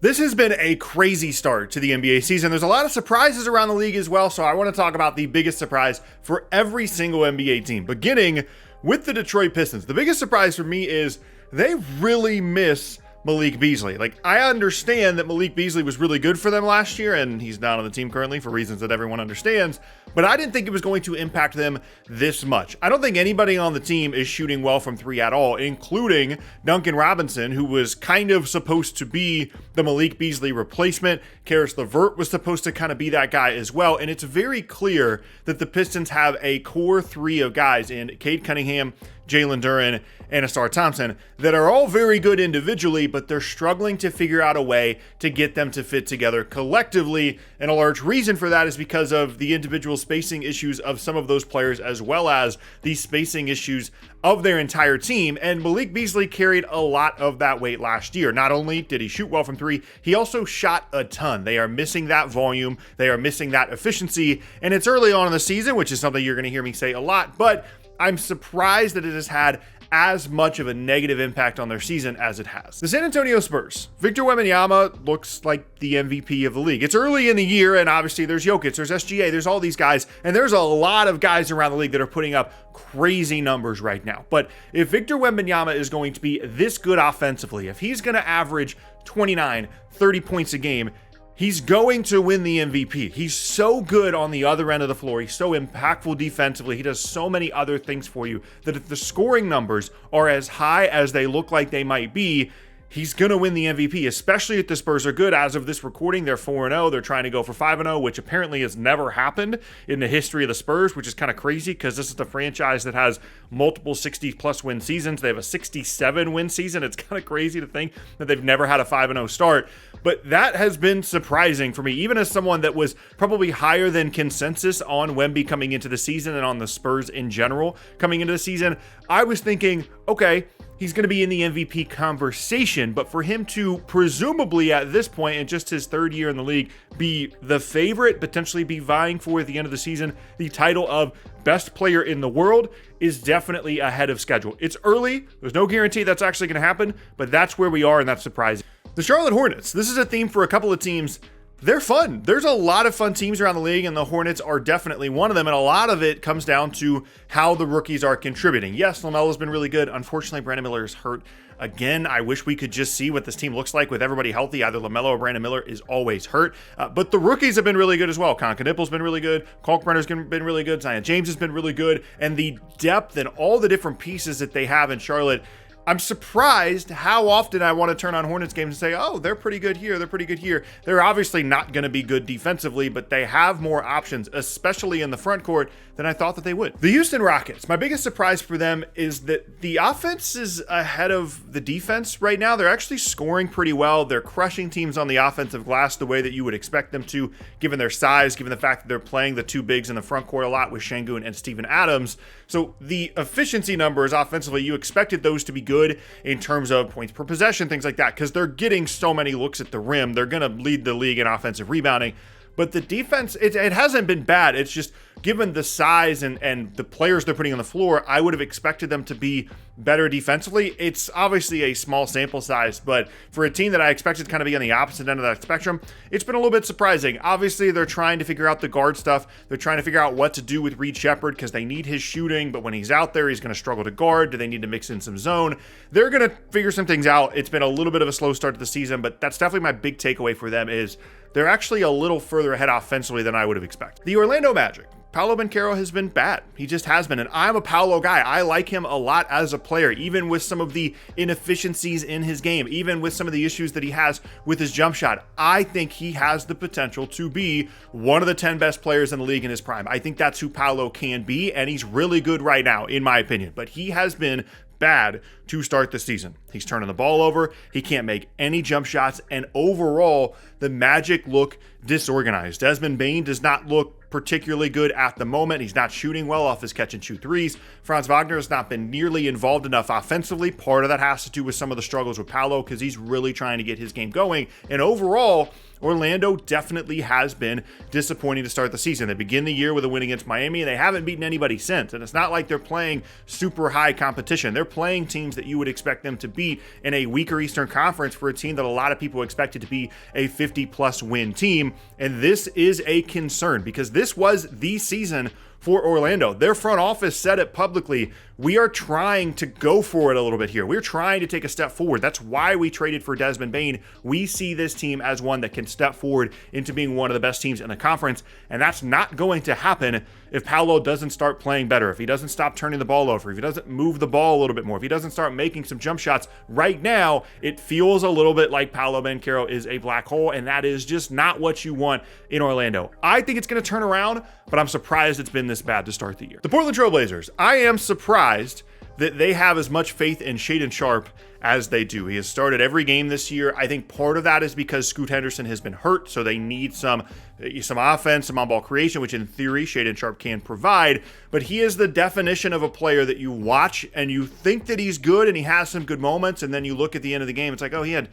This has been a crazy start to the NBA season. There's a lot of surprises around the league as well, so I want to talk about the biggest surprise for every single NBA team, beginning with the Detroit Pistons. The biggest surprise for me is they really miss Malik Beasley. Like, I understand that Malik Beasley was really good for them last year, and he's not on the team currently for reasons that everyone understands, but I didn't think it was going to impact them this much. I don't think anybody on the team is shooting well from three at all, including Duncan Robinson, who was kind of supposed to be the Malik Beasley replacement. Karis LeVert was supposed to kind of be that guy as well, and it's very clear that the Pistons have a core three of guys in Cade Cunningham, Jalen Duren, and Asar Thompson that are all very good individually, but they're struggling to figure out a way to get them to fit together collectively. And a large reason for that is because of the individual spacing issues of some of those players, as well as the spacing issues of their entire team. And Malik Beasley carried a lot of that weight last year. Not only did he shoot well from three, he also shot a ton. They are missing that volume. They are missing that efficiency. And it's early on in the season, which is something you're going to hear me say a lot, but I'm surprised that it has had as much of a negative impact on their season as it has. The San Antonio Spurs. Victor Wembanyama looks like the MVP of the league. It's early in the year, and obviously there's Jokic, there's SGA, there's all these guys, and there's a lot of guys around the league that are putting up crazy numbers right now. But if Victor Wembanyama is going to be this good offensively, if he's going to average 29, 30 points a game, he's going to win the MVP. He's so good on the other end of the floor. He's so impactful defensively. He does so many other things for you that if the scoring numbers are as high as they look like they might be, he's going to win the MVP, especially if the Spurs are good. As of this recording, they're 4-0. They're trying to go for 5-0, which apparently has never happened in the history of the Spurs, which is kind of crazy because this is the franchise that has multiple 60-plus win seasons. They have a 67-win season. It's kind of crazy to think that they've never had a 5-0 start. But that has been surprising for me, even as someone that was probably higher than consensus on Wemby coming into the season and on the Spurs in general coming into the season. I was thinking, okay, he's going to be in the MVP conversation, but for him to presumably at this point in just his third year in the league be the favorite, potentially be vying for at the end of the season the title of best player in the world is definitely ahead of schedule. It's early. There's no guarantee that's actually going to happen, but that's where we are, and that's surprising. The Charlotte Hornets. This is a theme for a couple of teams. They're fun. There's a lot of fun teams around the league, and the Hornets are definitely one of them, and a lot of it comes down to how the rookies are contributing. Yes, LaMelo's been really good. Unfortunately, Brandon Miller is hurt again. I wish we could just see what this team looks like with everybody healthy. Either LaMelo or Brandon Miller is always hurt, but the rookies have been really good as well. Konkanipple's been really good. Kalkbrenner's been really good. Zion James has been really good, and the depth and all the different pieces that they have in Charlotte, I'm surprised how often I want to turn on Hornets games and say, oh, they're pretty good here. They're pretty good here. They're obviously not going to be good defensively, but they have more options, especially in the front court, than I thought that they would. The Houston Rockets, my biggest surprise for them is that the offense is ahead of the defense right now. They're actually scoring pretty well. They're crushing teams on the offensive glass the way that you would expect them to, given their size, given the fact that they're playing the two bigs in the front court a lot with Şengün and Steven Adams. So the efficiency numbers offensively, you expected those to be good in terms of points per possession, things like that, because they're getting so many looks at the rim. They're going to lead the league in offensive rebounding. But the defense, it hasn't been bad. It's just given the size and the players they're putting on the floor, I would have expected them to be better defensively. It's obviously a small sample size, but for a team that I expected to kind of be on the opposite end of that spectrum, it's been a little bit surprising. Obviously, they're trying to figure out the guard stuff. They're trying to figure out what to do with Reed Shepherd because they need his shooting, but when he's out there, he's going to struggle to guard. Do they need to mix in some zone? They're going to figure some things out. It's been a little bit of a slow start to the season, but that's definitely my big takeaway for them is they're actually a little further ahead offensively than I would have expected. The Orlando Magic. Paolo Banchero has been bad. He just has been, and I'm a Paolo guy. I like him a lot as a player, even with some of the inefficiencies in his game, even with some of the issues that he has with his jump shot. I think he has the potential to be one of the 10 best players in the league in his prime. I think that's who Paolo can be, and he's really good right now, in my opinion. But he has been bad to start the season. He's turning the ball over. He can't make any jump shots. And overall, the Magic look disorganized. Desmond Bane does not look particularly good at the moment. He's not shooting well off his catch and shoot threes. Franz Wagner has not been nearly involved enough offensively. Part of that has to do with some of the struggles with Paolo because he's really trying to get his game going. And overall, Orlando definitely has been disappointing to start the season. They begin the year with a win against Miami, and they haven't beaten anybody since. And it's not like they're playing super high competition. They're playing teams that you would expect them to beat beat in a weaker Eastern Conference for a team that a lot of people expected to be a 50-plus win team. And this is a concern because this was the season for Orlando. Their front office said it publicly. We are trying to go for it a little bit here. We're trying to take a step forward. That's why we traded for Desmond Bane. We see this team as one that can step forward into being one of the best teams in the conference, and that's not going to happen if Paolo doesn't start playing better, if he doesn't stop turning the ball over, if he doesn't move the ball a little bit more, if he doesn't start making some jump shots. Right now, it feels a little bit like Paolo Banchero is a black hole, and that is just not what you want in Orlando. I think it's going to turn around, but I'm surprised it's been this bad to start the year. The Portland Trail Blazers, I am surprised that they have as much faith in Shaedon Sharpe as they do. He has started every game this year. I think part of that is because Scoot Henderson has been hurt, so they need some offense, some on-ball creation, which in theory Shaedon Sharpe can provide. But he is the definition of a player that you watch and you think that he's good and he has some good moments, and then you look at the end of the game, it's like, oh, he had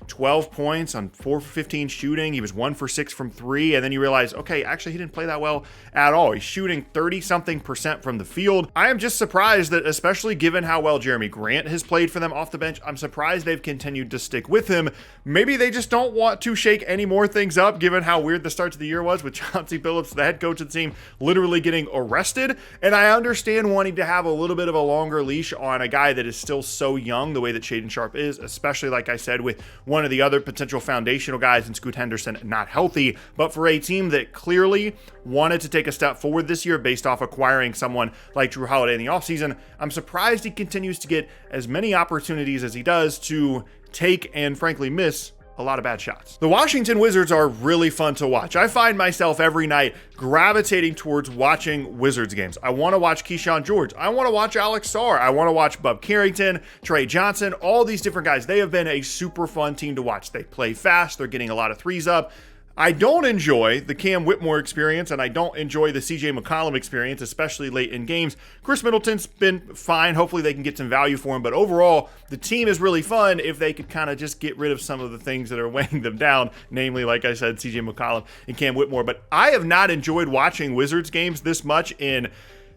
12 points on 4 for 15 shooting. He was 1 for 6 from 3. And then you realize, okay, actually he didn't play that well at all. He's shooting 30-something% from the field. I am just surprised that, especially given how well Jeremy Grant has played for them off the bench, I'm surprised they've continued to stick with him. Maybe they just don't want to shake any more things up, given how weird the start to the year was with Chauncey Billups, the head coach of the team, literally getting arrested. And I understand wanting to have a little bit of a longer leash on a guy that is still so young, the way that Shaedon Sharpe is, especially, like I said, with one of the other potential foundational guys in Scoot Henderson not healthy. But for a team that clearly wanted to take a step forward this year based off acquiring someone like Jrue Holiday in the offseason, I'm surprised he continues to get as many opportunities as he does to take and frankly miss a lot of bad shots. The Washington Wizards are really fun to watch. I find myself every night gravitating towards watching Wizards games. I want to watch Keyshawn George. I want to watch Alex Sarr. I want to watch Bub Carrington, Trey Johnson, all these different guys. They have been a super fun team to watch. They play fast. They're getting a lot of threes up. I don't enjoy the Cam Whitmore experience, and I don't enjoy the CJ McCollum experience, especially late in games. Chris Middleton's been fine. Hopefully they can get some value for him, but overall, the team is really fun if they could kind of just get rid of some of the things that are weighing them down, namely, like I said, CJ McCollum and Cam Whitmore. But I have not enjoyed watching Wizards games this much in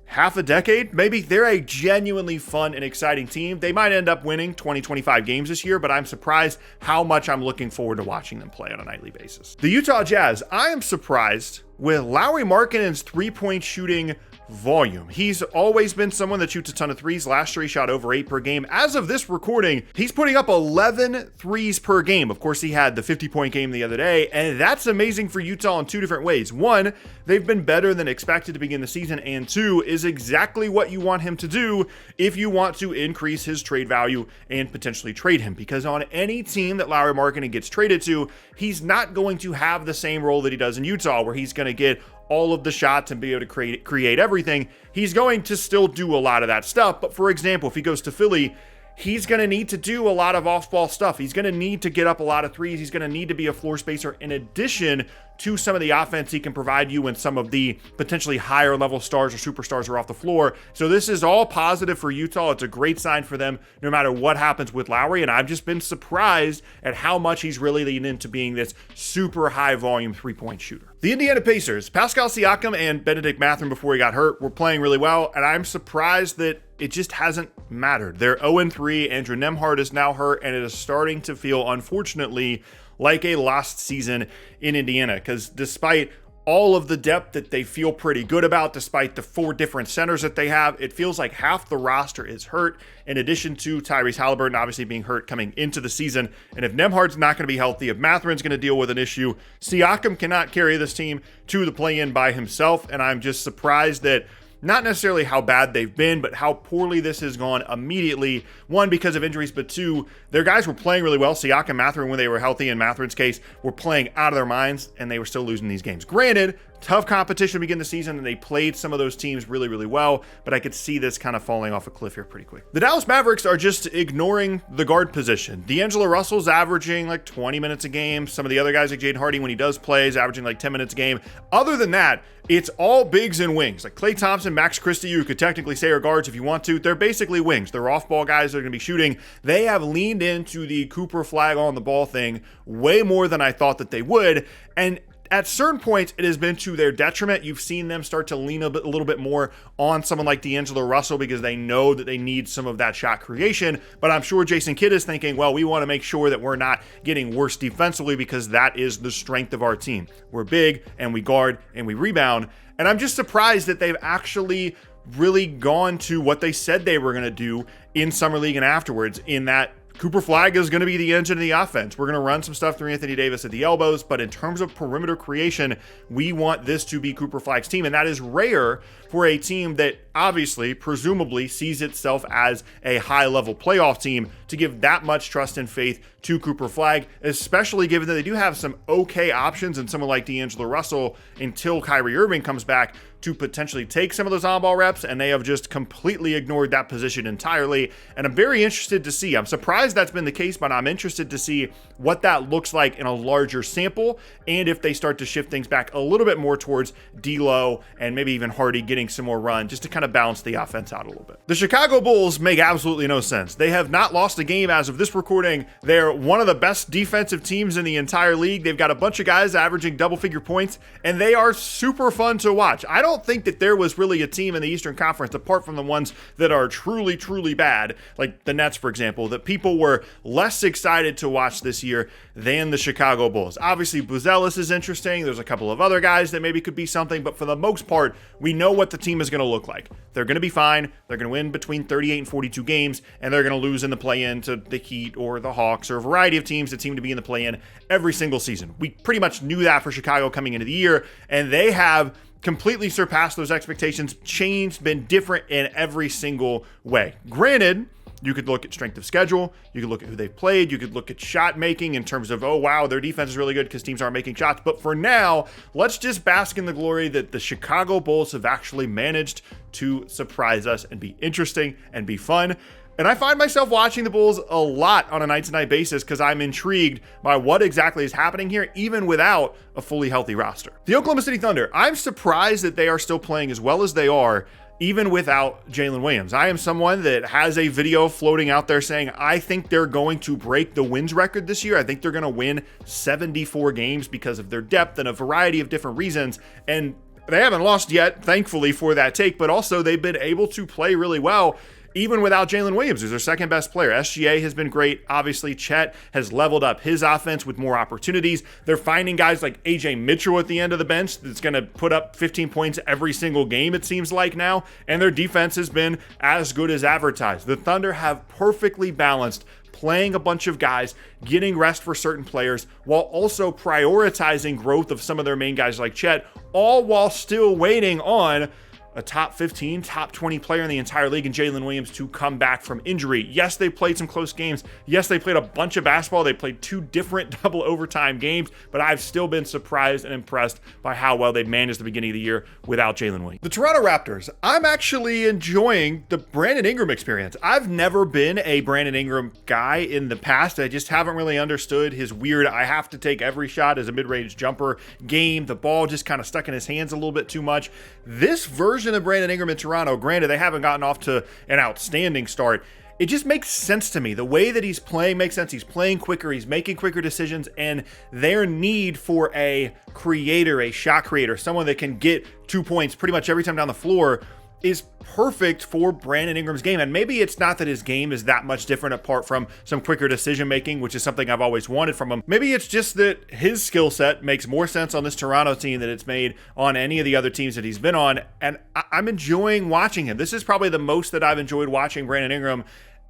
half a decade. Maybe they're a genuinely fun and exciting team. They might end up winning 20-25 games this year, but I'm surprised how much I'm looking forward to watching them play on a nightly basis. The Utah Jazz, I am surprised with Lauri Markkanen's three-point shooting volume. He's always been someone that shoots a ton of threes. Last year, he shot over 8 per game. As of this recording, he's putting up 11 threes per game. Of course, he had the 50-point game the other day, and that's amazing for Utah in two different ways. One, they've been better than expected to begin the season, and two, is exactly what you want him to do if you want to increase his trade value and potentially trade him, because on any team that Lauri Markkanen gets traded to, he's not going to have the same role that he does in Utah, where he's going to get all of the shots and be able to create everything. He's going to still do a lot of that stuff. But for example, if he goes to Philly, he's going to need to do a lot of off-ball stuff. He's going to need to get up a lot of threes. He's going to need to be a floor spacer in addition to some of the offense he can provide you when some of the potentially higher level stars or superstars are off the floor. So this is all positive for Utah. It's a great sign for them no matter what happens with Lauri. And I've just been surprised at how much he's really leaned into being this super high volume three-point shooter. The Indiana Pacers, Pascal Siakam and Benedict Mathurin before he got hurt were playing really well. And I'm surprised that it just hasn't mattered. They're 0-3. Andrew Nembhard is now hurt, and it is starting to feel, unfortunately, like a lost season in Indiana, because despite all of the depth that they feel pretty good about, despite the 4 different centers that they have, it feels like half the roster is hurt, in addition to Tyrese Halliburton obviously being hurt coming into the season. And if Nembhard's not going to be healthy, if Mathurin's going to deal with an issue, Siakam cannot carry this team to the play-in by himself, and I'm just surprised that not necessarily how bad they've been, but how poorly this has gone immediately. One, because of injuries, but two, their guys were playing really well. Siakam, Mathurin, when they were healthy, in Mathurin's case, were playing out of their minds, and they were still losing these games. Granted, tough competition to begin the season, and they played some of those teams really, really well, but I could see this kind of falling off a cliff here pretty quick. The Dallas Mavericks are just ignoring the guard position. D'Angelo Russell's averaging like 20 minutes a game. Some of the other guys like Jaden Hardy, when he does play, is averaging like 10 minutes a game. Other than that, it's all bigs and wings. Like Klay Thompson, Max Christie, you could technically say are guards if you want to. They're basically wings. They're off-ball guys that are going to be shooting. They have leaned into the Cooper flag on the ball thing way more than I thought that they would. And at certain points, it has been to their detriment. You've seen them start to lean a little bit more on someone like D'Angelo Russell because they know that they need some of that shot creation. But I'm sure Jason Kidd is thinking, well, we want to make sure that we're not getting worse defensively because that is the strength of our team. We're big and we guard and we rebound. And I'm just surprised that they've actually really gone to what they said they were going to do in Summer League and afterwards, in that Cooper Flagg is going to be the engine of the offense. We're going to run some stuff through Anthony Davis at the elbows, but in terms of perimeter creation, we want this to be Cooper Flagg's team, and that is rare for a team that obviously, presumably, sees itself as a high-level playoff team to give that much trust and faith to Cooper Flagg, especially given that they do have some okay options in someone like D'Angelo Russell until Kyrie Irving comes back to potentially take some of those on-ball reps, and they have just completely ignored that position entirely. And I'm very interested to see. I'm surprised that's been the case, but I'm interested to see what that looks like in a larger sample, and if they start to shift things back a little bit more towards D'Lo and maybe even Hardy getting some more run, just to kind of balance the offense out a little bit. The Chicago Bulls make absolutely no sense. They have not lost a game as of this recording. They're one of the best defensive teams in the entire league. They've got a bunch of guys averaging double-figure points, and they are super fun to watch. I don't think that there was really a team in the Eastern Conference, apart from the ones that are truly, truly bad, like the Nets, for example, that people were less excited to watch this year than the Chicago Bulls. Obviously, Buzelis is interesting. There's a couple of other guys that maybe could be something, but for the most part, we know what the team is going to look like. They're going to be fine. They're going to win between 38 and 42 games, and they're going to lose in the play-in to the Heat or the Hawks or a variety of teams that seem to be in the play-in every single season. We pretty much knew that for Chicago coming into the year, and they have completely surpassed those expectations, changed, been different in every single way. Granted, you could look at strength of schedule, you could look at who they've played, you could look at shot making in terms of, oh wow, their defense is really good because teams aren't making shots. But for now, let's just bask in the glory that the Chicago Bulls have actually managed to surprise us and be interesting and be fun. And I find myself watching the Bulls a lot on a night-to-night basis because I'm intrigued by what exactly is happening here, even without a fully healthy roster. The Oklahoma City Thunder, I'm surprised that they are still playing as well as they are, even without Jalen Williams. I am someone that has a video floating out there saying, I think they're going to break the wins record this year. I think they're going to win 74 games because of their depth and a variety of different reasons. And they haven't lost yet, thankfully, for that take, but also they've been able to play really well even without Jalen Williams, who's their second best player. SGA has been great. Obviously, Chet has leveled up his offense with more opportunities. They're finding guys like AJ Mitchell at the end of the bench that's going to put up 15 points every single game, it seems like now, and their defense has been as good as advertised. The Thunder have perfectly balanced playing a bunch of guys, getting rest for certain players, while also prioritizing growth of some of their main guys like Chet, all while still waiting on a top 15, top 20 player in the entire league in Jalen Williams to come back from injury. Yes, they played some close games. Yes, they played a bunch of basketball. They played 2 different double overtime games, but I've still been surprised and impressed by how well they've managed the beginning of the year without Jalen Williams. The Toronto Raptors, I'm actually enjoying the Brandon Ingram experience. I've never been a Brandon Ingram guy in the past. I just haven't really understood his weird, I have to take every shot as a mid-range jumper game. The ball just kind of stuck in his hands a little bit too much. This version of Brandon Ingram in Toronto, granted they haven't gotten off to an outstanding start, it just makes sense to me. The way that he's playing makes sense. He's playing quicker, he's making quicker decisions, and their need for a creator, a shot creator, someone that can get 2 points pretty much every time down the floor is perfect for Brandon Ingram's game. And maybe it's not that his game is that much different apart from some quicker decision making, which is something I've always wanted from him. Maybe it's just that his skill set makes more sense on this Toronto team than it's made on any of the other teams that he's been on. And I'm enjoying watching him. This is probably the most that I've enjoyed watching Brandon Ingram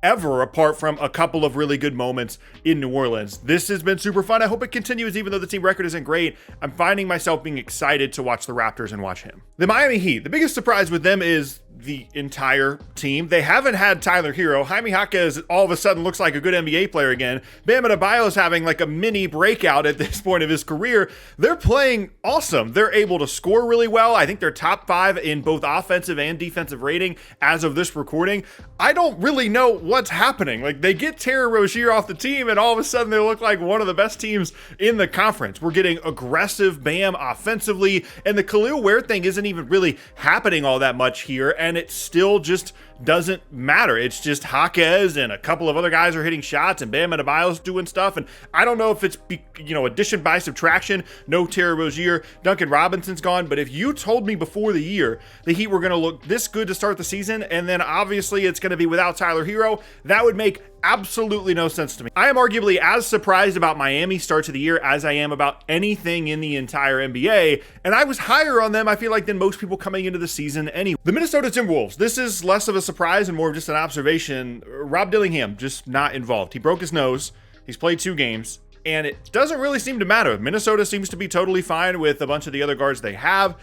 ever, apart from a couple of really good moments in New Orleans. This has been super fun. I hope it continues, even though the team record isn't great. I'm finding myself being excited to watch the Raptors and watch him. The Miami Heat, the biggest surprise with them is the entire team. They haven't had Tyler Hero. Jaime Jaquez all of a sudden looks like a good NBA player again. Bam Adebayo is having like a mini breakout at this point of his career. They're playing awesome. They're able to score really well. I think they're top 5 in both offensive and defensive rating as of this recording. I don't really know what's happening. Like, they get Terry Rozier off the team and all of a sudden they look like one of the best teams in the conference. We're getting aggressive Bam offensively, and the Khalil Ware thing isn't even really happening all that much here, and it still just doesn't matter. It's just Jaquez and a couple of other guys are hitting shots and Bam Adebayo's doing stuff. And I don't know if it's, addition by subtraction. No Terry Rozier, Duncan Robinson's gone. But if you told me before the year the Heat were going to look this good to start the season, and then obviously it's going to be without Tyler Hero, that would make absolutely no sense to me. I am arguably as surprised about Miami's start to the year as I am about anything in the entire NBA, and I was higher on them, I feel like, than most people coming into the season anyway. The Minnesota Timberwolves, this is less of a surprise and more of just an observation. Rob Dillingham just not involved. He broke his nose. He's played 2 games. And it doesn't really seem to matter. Minnesota seems to be totally fine with a bunch of the other guards they have.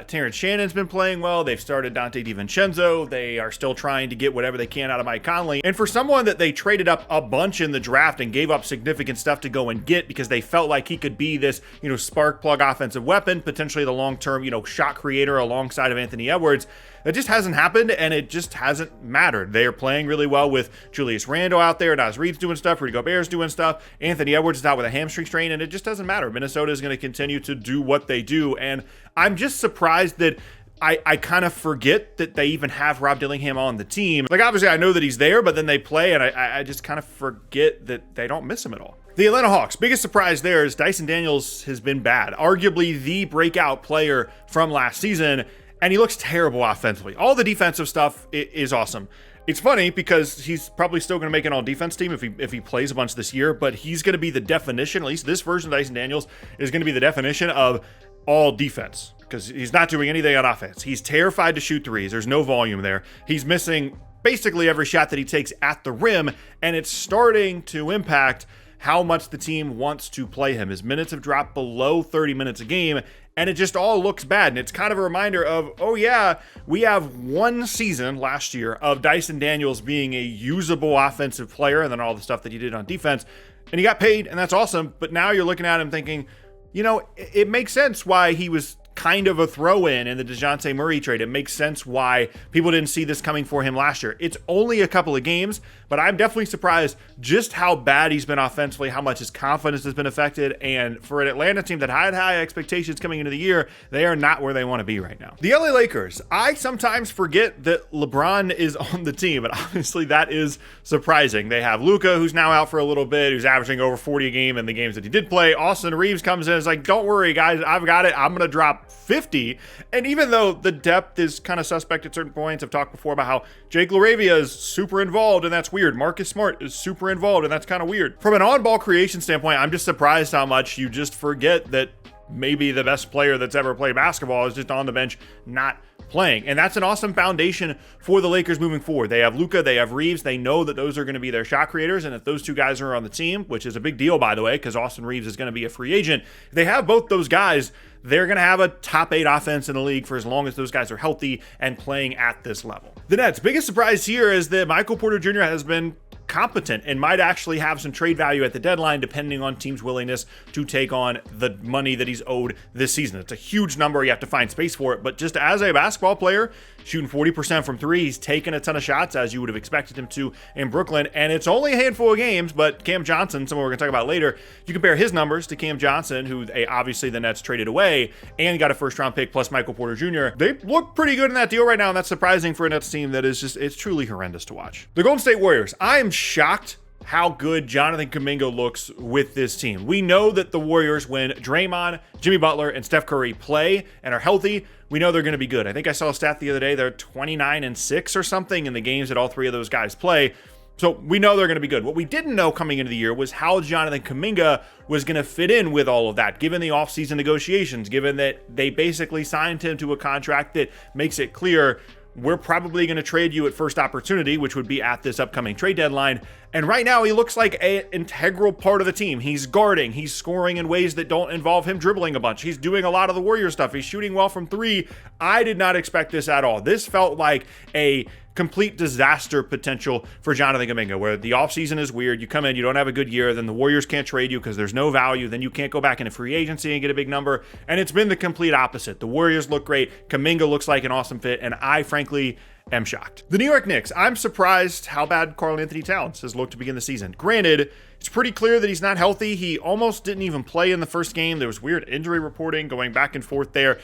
Terrence Shannon's been playing well. They've started Dante DiVincenzo. They are still trying to get whatever they can out of Mike Conley. And for someone that they traded up a bunch in the draft and gave up significant stuff to go and get because they felt like he could be this, spark plug offensive weapon, potentially the long-term, shot creator alongside of Anthony Edwards, that just hasn't happened, and it just hasn't mattered. They are playing really well with Julius Randle out there. Naz Reid's doing stuff. Rudy Gobert's doing stuff. Anthony Edwards is out with a hamstring strain, and it just doesn't matter. Minnesota is going to continue to do what they do, and I'm just surprised that I kind of forget that they even have Rob Dillingham on the team. Like, obviously, I know that he's there, but then they play, and I just kind of forget that they don't miss him at all. The Atlanta Hawks, biggest surprise there is Dyson Daniels has been bad. Arguably the breakout player from last season, and he looks terrible offensively. All the defensive stuff is awesome. It's funny because he's probably still going to make an all-defense team if he plays a bunch this year, but he's going to be the definition, at least this version of Dyson Daniels, is going to be the definition of all defense because he's not doing anything on offense. He's terrified to shoot threes. There's no volume there. He's missing basically every shot that he takes at the rim, and it's starting to impact how much the team wants to play him. His minutes have dropped below 30 minutes a game, and it just all looks bad. And it's kind of a reminder of, oh yeah, we have one season last year of Dyson Daniels being a usable offensive player and then all the stuff that he did on defense. And he got paid, and that's awesome. But now you're looking at him thinking, it makes sense why he was kind of a throw-in in the DeJounte Murray trade. It makes sense why people didn't see this coming for him last year. It's only a couple of games, but I'm definitely surprised just how bad he's been offensively, how much his confidence has been affected, and for an Atlanta team that had high expectations coming into the year, they are not where they want to be right now. The LA Lakers, I sometimes forget that LeBron is on the team, and obviously that is surprising. They have Luka, who's now out for a little bit, who's averaging over 40 a game in the games that he did play. Austin Reeves comes in and is like, don't worry, guys, I've got it. I'm going to drop 50. And even though the depth is kind of suspect at certain points, I've talked before about how Jake LaRavia is super involved, and that's weird. Marcus Smart is super involved, and that's kind of weird. From an on-ball creation standpoint, I'm just surprised how much you just forget that maybe the best player that's ever played basketball is just on the bench not playing. And that's an awesome foundation for the Lakers moving forward. They have Luka, they have Reeves. They know that those are going to be their shot creators. And if those 2 guys are on the team, which is a big deal, by the way, because Austin Reeves is going to be a free agent, if they have both those guys, they're going to have a top 8 offense in the league for as long as those guys are healthy and playing at this level. The Nets, biggest surprise here is that Michael Porter Jr. has been competent and might actually have some trade value at the deadline depending on teams' willingness to take on the money that he's owed this season. It's a huge number. You have to find space for it. But just as a basketball player, shooting 40% from 3, he's taken a ton of shots as you would have expected him to in Brooklyn. And it's only a handful of games, but Cam Johnson, someone we're going to talk about later, you compare his numbers to Cam Johnson, who obviously the Nets traded away and got a first-round pick plus Michael Porter Jr. They look pretty good in that deal right now, and that's surprising for a Nets team that is just, it's truly horrendous to watch. The Golden State Warriors, I am shocked how good Jonathan Kuminga looks with this team. We know that the Warriors, when Draymond, Jimmy Butler, and Steph Curry play and are healthy, we know they're going to be good. I think I saw a stat the other day, they're 29-6 or something in the games that all 3 of those guys play. So we know they're going to be good. What we didn't know coming into the year was how Jonathan Kuminga was going to fit in with all of that, given the offseason negotiations, given that they basically signed him to a contract that makes it clear we're probably going to trade you at first opportunity, which would be at this upcoming trade deadline. And right now, he looks like an integral part of the team. He's guarding. He's scoring in ways that don't involve him dribbling a bunch. He's doing a lot of the Warrior stuff. He's shooting well from 3. I did not expect this at all. This felt like a complete disaster potential for Jonathan Kuminga, where the offseason is weird. You come in, you don't have a good year, then the Warriors can't trade you because there's no value. Then you can't go back into free agency and get a big number. And it's been the complete opposite. The Warriors look great. Kuminga looks like an awesome fit. And I, frankly, am shocked. The New York Knicks, I'm surprised how bad Karl Anthony Towns has looked to begin the season. Granted, It's pretty clear that he's not healthy. He almost didn't even play in the first game. There was weird injury reporting going back and forth there.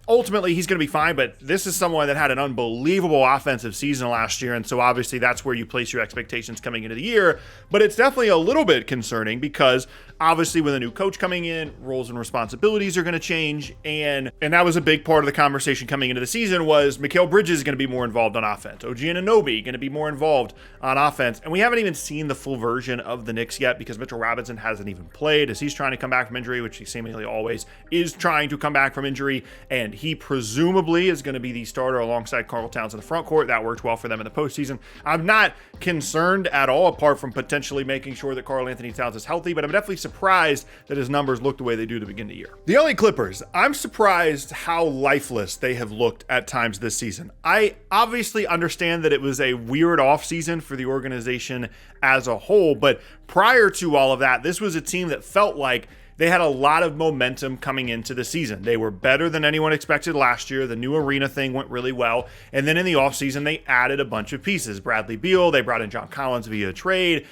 Ultimately, he's going to be fine, but this is someone that had an unbelievable offensive season last year, and so obviously that's where you place your expectations coming into the year. But it's definitely a little bit concerning because obviously with a new coach coming in, roles and responsibilities are going to change, and that was a big part of the conversation coming into the season was Mikal Bridges is going to be more involved on offense. OG Anunoby going to be more involved on offense, and we haven't even seen the full version of the Knicks yet because Mitchell Robinson hasn't even played as he's trying to come back from injury, which he seemingly always is trying to come back from injury, and he presumably is going to be the starter alongside Karl Towns in the front court. That worked well for them in the postseason. I'm not concerned at all, apart from potentially making sure that Karl Anthony Towns is healthy, but I'm definitely surprised that his numbers look the way they do to begin the year. The LA Clippers, I'm surprised how lifeless they have looked at times this season. I obviously understand that it was a weird offseason for the organization as a whole, but prior to all of that, this was a team that felt like they had a lot of momentum coming into the season. They were better than anyone expected last year. The new arena thing went really well. And then in the offseason, they added a bunch of pieces. Bradley Beal, they brought in John Collins via trade.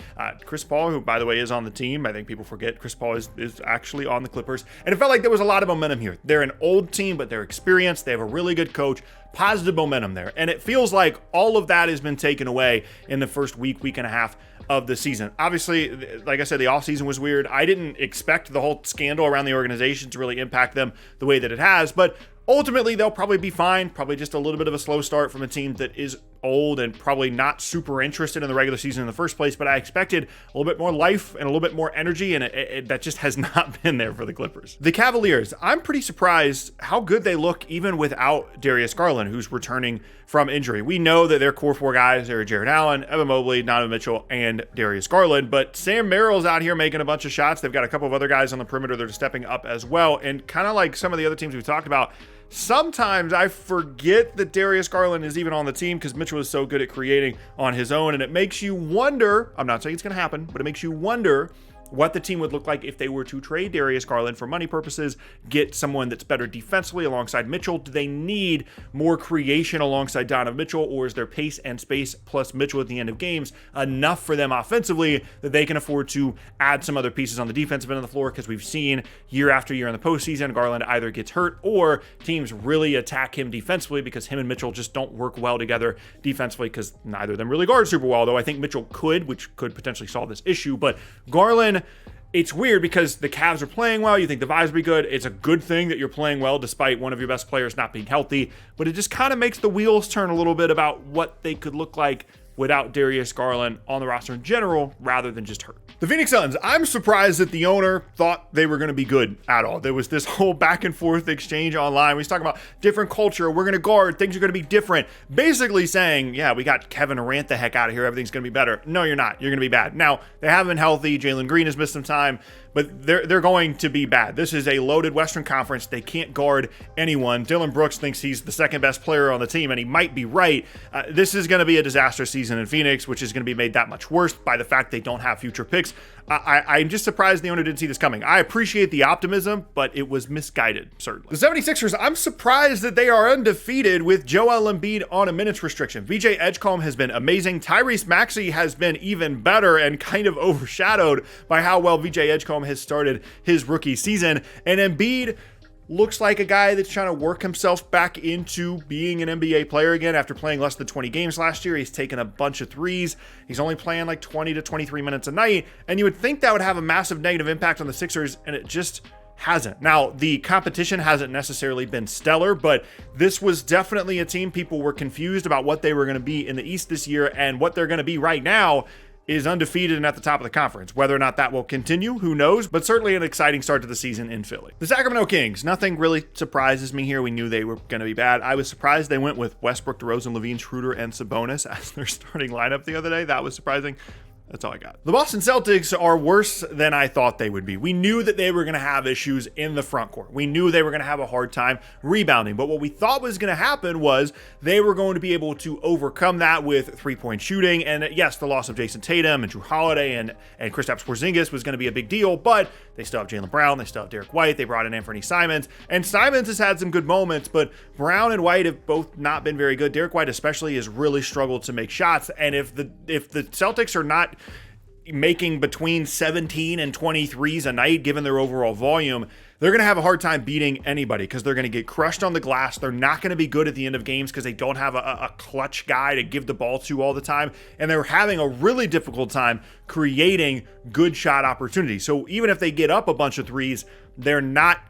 Chris Paul, who, by the way, is on the team. I think people forget Chris Paul is actually on the Clippers. And it felt like there was a lot of momentum here. They're an old team, but they're experienced. They have a really good coach. Positive momentum there. And it feels like all of that has been taken away in the first week and a half of the season. Obviously, like I said, the offseason was weird. I didn't expect the whole scandal around the organization to really impact them the way that it has, but ultimately they'll probably be fine. Probably just a little bit of a slow start from a team that is old and probably not super interested in the regular season in the first place, but I expected a little bit more life and a little bit more energy, and that just has not been there for the Clippers. The Cavaliers, I'm pretty surprised how good they look even without Darius Garland, who's returning from injury. We know that their core four guys are Jarrett Allen, Evan Mobley, Donovan Mitchell, and Darius Garland, but Sam Merrill's out here making a bunch of shots. They've got a couple of other guys on the perimeter that are stepping up as well, and kind of like some of the other teams we've talked about, sometimes I forget that Darius Garland is even on the team because Mitchell is so good at creating on his own, and it makes you wonder, I'm not saying it's going to happen, but it makes you wonder what the team would look like if they were to trade Darius Garland for money purposes, get someone that's better defensively alongside Mitchell. Do they need more creation alongside Donovan Mitchell, or is their pace and space plus Mitchell at the end of games enough for them offensively that they can afford to add some other pieces on the defensive end of the floor? Because we've seen year after year in the postseason, Garland either gets hurt or teams really attack him defensively because him and Mitchell just don't work well together defensively because neither of them really guard super well, though I think Mitchell could, which could potentially solve this issue. But Garland, it's weird because the Cavs are playing well. You think the vibes will be good. It's a good thing that you're playing well despite one of your best players not being healthy. But it just kind of makes the wheels turn a little bit about what they could look like without Darius Garland on the roster in general rather than just hurt. The Phoenix Suns, I'm surprised that the owner thought they were going to be good at all. There was this whole back and forth exchange online. We was talking about different culture. We're going to guard. Things are going to be different. Basically saying, yeah, we got Kevin Durant the heck out of here. Everything's going to be better. No, you're not. You're going to be bad. Now, they haven't been healthy. Jalen Green has missed some time, but they're going to be bad. This is a loaded Western Conference. They can't guard anyone. Dylan Brooks thinks he's the second best player on the team, and he might be right. This is going to be a disaster season in Phoenix, which is going to be made that much worse by the fact they don't have future picks. I'm just surprised the owner didn't see this coming. I appreciate the optimism, but it was misguided, certainly. The 76ers, I'm surprised that they are undefeated with Joel Embiid on a minutes restriction. VJ Edgecombe has been amazing. Tyrese Maxey has been even better and kind of overshadowed by how well VJ Edgecombe has started his rookie season. And Embiid looks like a guy that's trying to work himself back into being an NBA player again after playing less than 20 games last year. He's taken a bunch of threes. He's only playing like 20 to 23 minutes a night. And you would think that would have a massive negative impact on the Sixers, and it just hasn't. Now, the competition hasn't necessarily been stellar, but this was definitely a team people were confused about what they were going to be in the East this year, and what they're going to be right now is undefeated and at the top of the conference. Whether or not that will continue, who knows, but certainly an exciting start to the season in Philly. The Sacramento Kings, nothing really surprises me here. We knew they were going to be bad. I was surprised they went with Westbrook, DeRozan, Levine, Schroeder, and Sabonis as their starting lineup the other day. That was surprising. That's all I got. The Boston Celtics are worse than I thought they would be. We knew that they were going to have issues in the front court. We knew they were going to have a hard time rebounding. But what we thought was going to happen was they were going to be able to overcome that with three-point shooting. And yes, the loss of Jason Tatum and Drew Holiday and Kristaps Porzingis was going to be a big deal. But they still have Jaylen Brown. They still have Derek White. They brought in Anthony Simons. And Simons has had some good moments, but Brown and White have both not been very good. Derek White especially has really struggled to make shots. And if the Celtics are not making between 17 and 23s a night, given their overall volume, they're going to have a hard time beating anybody because they're going to get crushed on the glass. They're not going to be good at the end of games because they don't have a clutch guy to give the ball to all the time. And they're having a really difficult time creating good shot opportunities. So even if they get up a bunch of threes, they're not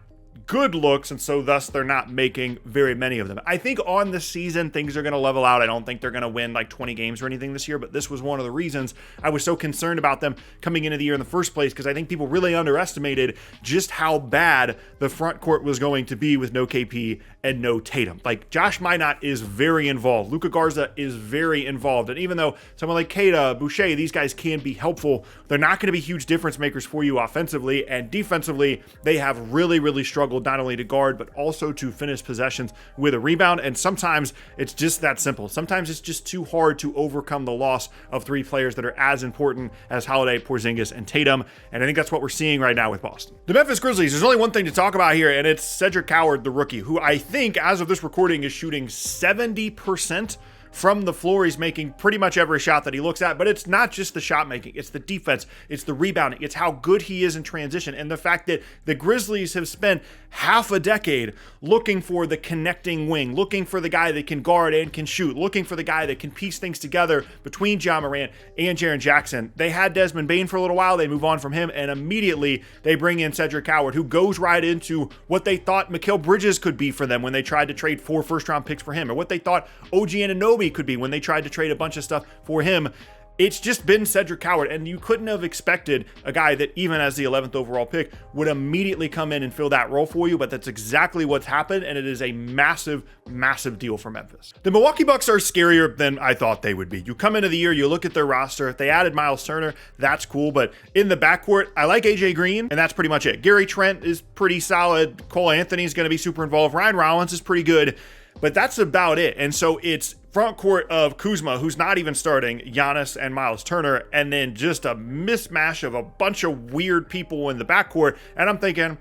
good looks, and so thus they're not making very many of them. I think on the season things are going to level out. I don't think they're going to win like 20 games or anything this year, but this was one of the reasons I was so concerned about them coming into the year in the first place, because I think people really underestimated just how bad the front court was going to be with no KP and no Tatum. Like, Josh Minot is very involved. Luka Garza is very involved. And even though someone like Keita, Boucher, these guys can be helpful, they're not going to be huge difference makers for you offensively. And defensively, they have really, really struggled not only to guard, but also to finish possessions with a rebound. And sometimes it's just that simple. Sometimes it's just too hard to overcome the loss of three players that are as important as Holiday, Porzingis, and Tatum. And I think that's what we're seeing right now with Boston. The Memphis Grizzlies, there's only one thing to talk about here, and it's Cedric Howard, the rookie, who I think, as of this recording, is shooting 70% from the floor. He's making pretty much every shot that he looks at, but it's not just the shot making, it's the defense, it's the rebounding, it's how good he is in transition, and the fact that the Grizzlies have spent half a decade looking for the connecting wing, looking for the guy that can guard and can shoot, looking for the guy that can piece things together between Ja Morant and Jaren Jackson. They had Desmond Bane for a little while, they move on from him, and immediately they bring in Cedric Howard, who goes right into what they thought Mikal Bridges could be for them when they tried to trade 4 first-round picks for him, or what they thought OG Anunoby could be when they tried to trade a bunch of stuff for him. It's just been Cedric Howard, and you couldn't have expected a guy that, even as the 11th overall pick, would immediately come in and fill that role for you, but that's exactly what's happened, and it is a massive, massive deal for Memphis. The Milwaukee Bucks are scarier than I thought they would be. You come into the year, you look at their roster, they added Miles Turner, that's cool, but in the backcourt, I like AJ Green, and that's pretty much it. Gary Trent is pretty solid, Cole Anthony's going to be super involved, Ryan Rollins is pretty good, but that's about it. And so it's front court of Kuzma, who's not even starting, Giannis and Miles Turner, and then just a mismatch of a bunch of weird people in the backcourt. And I'm thinking,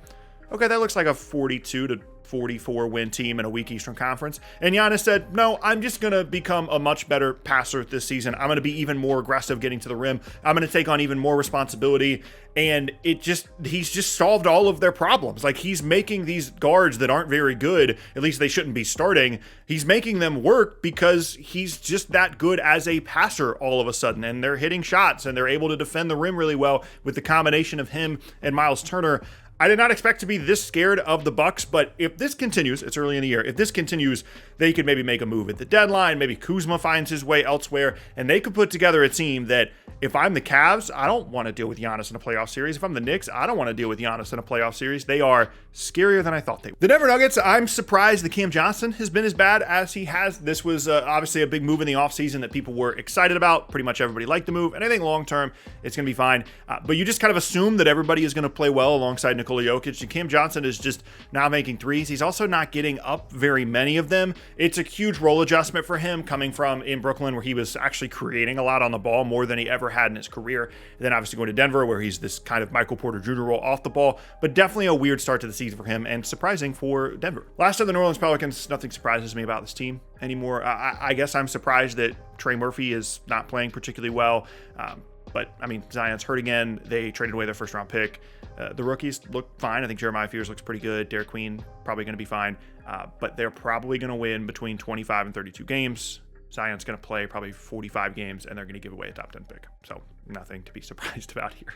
okay, that looks like a 42 to 44 win team in a weak Eastern Conference. And Giannis said, no, I'm just going to become a much better passer this season. I'm going to be even more aggressive getting to the rim. I'm going to take on even more responsibility. And he's just solved all of their problems. Like, he's making these guards that aren't very good, at least they shouldn't be starting, he's making them work because he's just that good as a passer all of a sudden. And they're hitting shots and they're able to defend the rim really well with the combination of him and Miles Turner. I did not expect to be this scared of the Bucks, but if this continues, it's early in the year, if this continues, they could maybe make a move at the deadline, maybe Kuzma finds his way elsewhere, and they could put together a team that, if I'm the Cavs, I don't want to deal with Giannis in a playoff series. If I'm the Knicks, I don't want to deal with Giannis in a playoff series. They are scarier than I thought they were. The Denver Nuggets, I'm surprised that Cam Johnson has been as bad as he has. This was obviously a big move in the offseason that people were excited about. Pretty much everybody liked the move, and I think long-term, it's going to be fine. But you just kind of assume that everybody is going to play well alongside Nikola Jokic, and Cam Johnson is just not making threes. He's also not getting up very many of them. It's a huge role adjustment for him, coming from in Brooklyn, where he was actually creating a lot on the ball, more than he ever had in his career. And then obviously going to Denver, where he's this kind of Michael Porter Jr. role off the ball, but definitely a weird start to the season for him, and surprising for Denver. Last of the New Orleans Pelicans, nothing surprises me about this team anymore. I guess I'm surprised that Trey Murphy is not playing particularly well. But, I mean, Zion's hurt again. They traded away their first-round pick. The rookies look fine. I think Jeremiah Fears looks pretty good. Derek Queen probably going to be fine. But they're probably going to win between 25 and 32 games. Zion's going to play probably 45 games, and they're going to give away a top 10 pick. So nothing to be surprised about here.